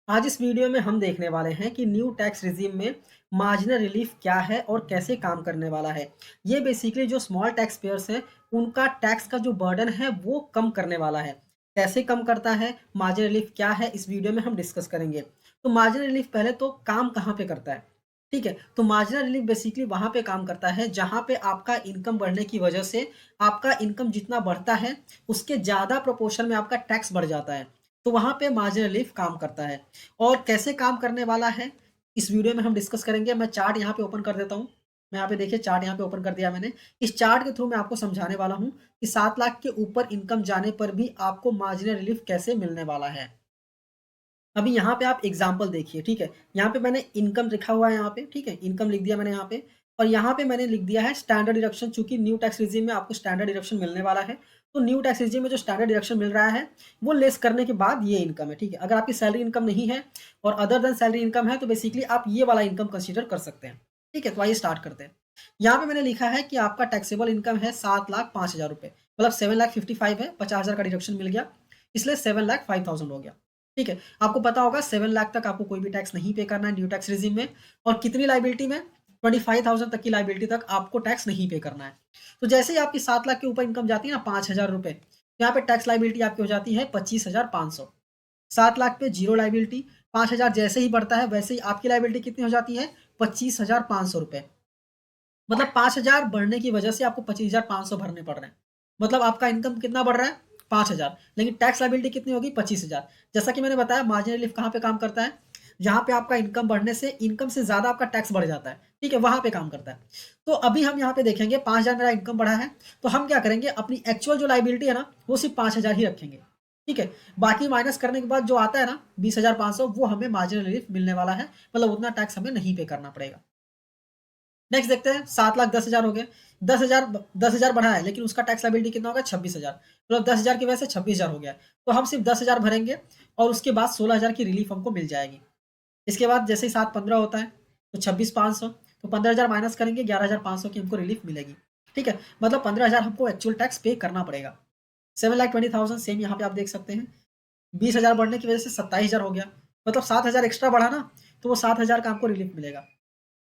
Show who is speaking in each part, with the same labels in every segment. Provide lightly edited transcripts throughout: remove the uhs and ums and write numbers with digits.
Speaker 1: आज इस वीडियो में हम देखने वाले हैं कि न्यू टैक्स रिजीम में मार्जिनल रिलीफ क्या है और कैसे काम करने वाला है। ये बेसिकली जो स्मॉल टैक्स पेयर्स हैं, उनका टैक्स का जो बर्डन है वो कम करने वाला है। कैसे कम करता है, मार्जिनल रिलीफ क्या है, इस वीडियो में हम डिस्कस करेंगे। तो मार्जिनल रिलीफ पहले तो काम कहाँ पे करता है, ठीक है। तो मार्जिनल रिलीफ बेसिकली वहाँ पे काम करता है जहाँ पे आपका इनकम बढ़ने की वजह से आपका इनकम जितना बढ़ता है उसके ज़्यादा प्रोपोर्शन में आपका टैक्स बढ़ जाता है। तो वहाँ पे मार्जिनल रिलीफ काम करता है। और कैसे काम करने वाला है, इस वीडियो में हम डिस्कस करेंगे। मैं चार्ट यहाँ पे ओपन कर देता हूँ। मैं यहाँ पे देखिए चार्ट यहाँ पे ओपन कर दिया मैंने। इस चार्ट के थ्रू मैं आपको समझाने वाला हूँ कि 7 लाख के ऊपर इनकम जाने पर भी आपको मार्जिनल रिलीफ कैसे मिलने वाला है। अभी यहाँ पे आप एग्जाम्पल देखिए, ठीक है। यहाँ पे मैंने इनकम लिखा हुआ है यहाँ पे, ठीक है। इनकम लिख दिया मैंने यहाँ पे। और यहाँ पे मैंने लिख दिया है स्टैंडर्ड डिडक्शन, चूंकि न्यू टैक्स रिजीम में आपको स्टैंडर्ड डिडक्शन मिलने वाला है। तो न्यू टैक्स रिजीम में जो स्टैंडर्ड डिडक्शन मिल रहा है वो लेस करने के बाद ये इनकम है, ठीक है। अगर आपकी सैलरी इनकम नहीं है और अदर देन सैलरी इनकम है तो बेसिकली आप ये वाला इनकम कंसिडर कर सकते हैं, ठीक है। तो आइए स्टार्ट करते हैं। यहाँ पे मैंने लिखा है कि आपका टैक्सेबल इनकम है 7,05,000 रुपये, मतलब 7,55,000 है। 50,000 का डिडक्शन मिल गया, इसलिए 7,05,000 हो गया, ठीक है। आपको पता होगा 7 लाख तक आपको कोई भी टैक्स नहीं पे करना है न्यू टैक्स रिजीम में। और कितनी लाइबिलिटी में, 25,000 तक की लाइबिलिटी तक आपको टैक्स नहीं पे करना है। तो जैसे ही आपकी 7 लाख के ऊपर इनकम जाती है ना 5,000 रुपये, यहाँ पे टैक्स लाइबिलिटी आपकी हो जाती है 25,500। 7 लाख पे जीरो लाइबिलिटी। 5,000 जैसे ही बढ़ता है वैसे ही आपकी लाइबिलिटी कितनी हो जाती है, 25,500 रुपये। मतलब 5,000 बढ़ने की वजह से आपको 25,500 भरने पड़ रहे हैं। मतलब आपका इनकम कितना बढ़ रहा है, 5,000, लेकिन टैक्स लायबिलिटी कितनी होगी, 25,000। जैसा कि मैंने बताया मार्जिनल रिलीफ कहाँ पे काम करता है, जहाँ पे आपका इनकम बढ़ने से इनकम से ज़्यादा आपका टैक्स बढ़ जाता है, ठीक है, वहाँ पे काम करता है। तो अभी हम यहाँ पे देखेंगे 5,000 मेरा इनकम बढ़ा है, तो हम क्या करेंगे, अपनी एक्चुअल जो लाइबिलिटी है ना वो सिर्फ 5,000 ही रखेंगे, ठीक है। बाकी माइनस करने के बाद जो आता है ना 20,500, वो हमें मार्जिनल रिलीफ मिलने वाला है। मतलब उतना टैक्स हमें नहीं पे करना पड़ेगा। नेक्स्ट देखते हैं, 7,10,000 हो गए। 10,000 बढ़ा है लेकिन उसका टैक्स लायबिलिटी कितना होगा, 26,000। मतलब 10,000 की वजह से 26,000 हो गया। तो हम सिर्फ 10,000 भरेंगे और उसके बाद 16,000 की रिलीफ हमको मिल जाएगी। इसके बाद जैसे ही 7,15 होता है तो 26,500, तो 15,000 माइनस करेंगे, 11,500 की हमको रिलीफ मिलेगी, ठीक है। मतलब 15,000 हमको एक्चुअल टैक्स पे करना पड़ेगा। 7,20,000 सेम यहाँ पे आप देख सकते हैं। 20,000 बढ़ने की वजह से 27,000 हो गया। मतलब 7,000 एक्स्ट्रा बढ़ा ना, तो वो 7,000 का हमको रिलीफ मिलेगा।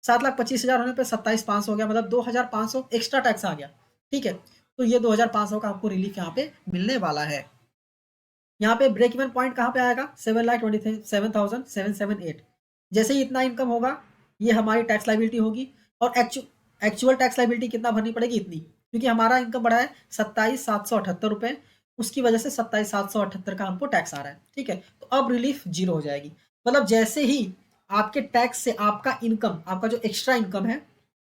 Speaker 1: 7,25,000 होने पे 27,500 हो गया, मतलब 2,500 एक्स्ट्रा टैक्स आ गया, ठीक है। तो ये 2,500 का आपको रिलीफ यहाँ पे मिलने वाला है। यहाँ पे ब्रेक इवन पॉइंट कहाँ पे आएगा, 7,27,778। जैसे ही इतना इनकम होगा ये हमारी टैक्स लाइबिलिटी होगी। और एक्चुअल टैक्स लाइबिलिटी कितना भरनी पड़ेगी, इतनी, क्योंकि हमारा इनकम बढ़ा है 27,778 रुपये। उसकी वजह से 27,778 का हमको टैक्स आ रहा है, ठीक है। तो अब रिलीफ जीरो हो जाएगी। मतलब जैसे ही आपके टैक्स से आपका इनकम, आपका जो एक्स्ट्रा इनकम है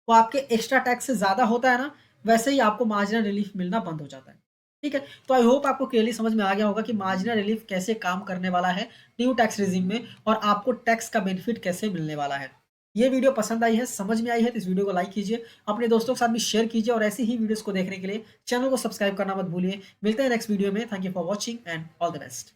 Speaker 1: वो आपके एक्स्ट्रा टैक्स से ज़्यादा होता है ना, वैसे ही आपको मार्जिनल रिलीफ मिलना बंद हो जाता है, ठीक है। तो आई होप आपको क्लियरली समझ में आ गया होगा कि मार्जिनल रिलीफ कैसे काम करने वाला है न्यू टैक्स रिजीम में, और आपको टैक्स का बेनिफिट कैसे मिलने वाला है। ये वीडियो पसंद आई है, समझ में आई है, तो इस वीडियो को लाइक कीजिए, अपने दोस्तों के साथ भी शेयर कीजिए, और ऐसी ही वीडियोस को देखने के लिए चैनल को सब्सक्राइब करना मत भूलिए। मिलते हैं नेक्स्ट वीडियो में। Thank you for watching and all the best.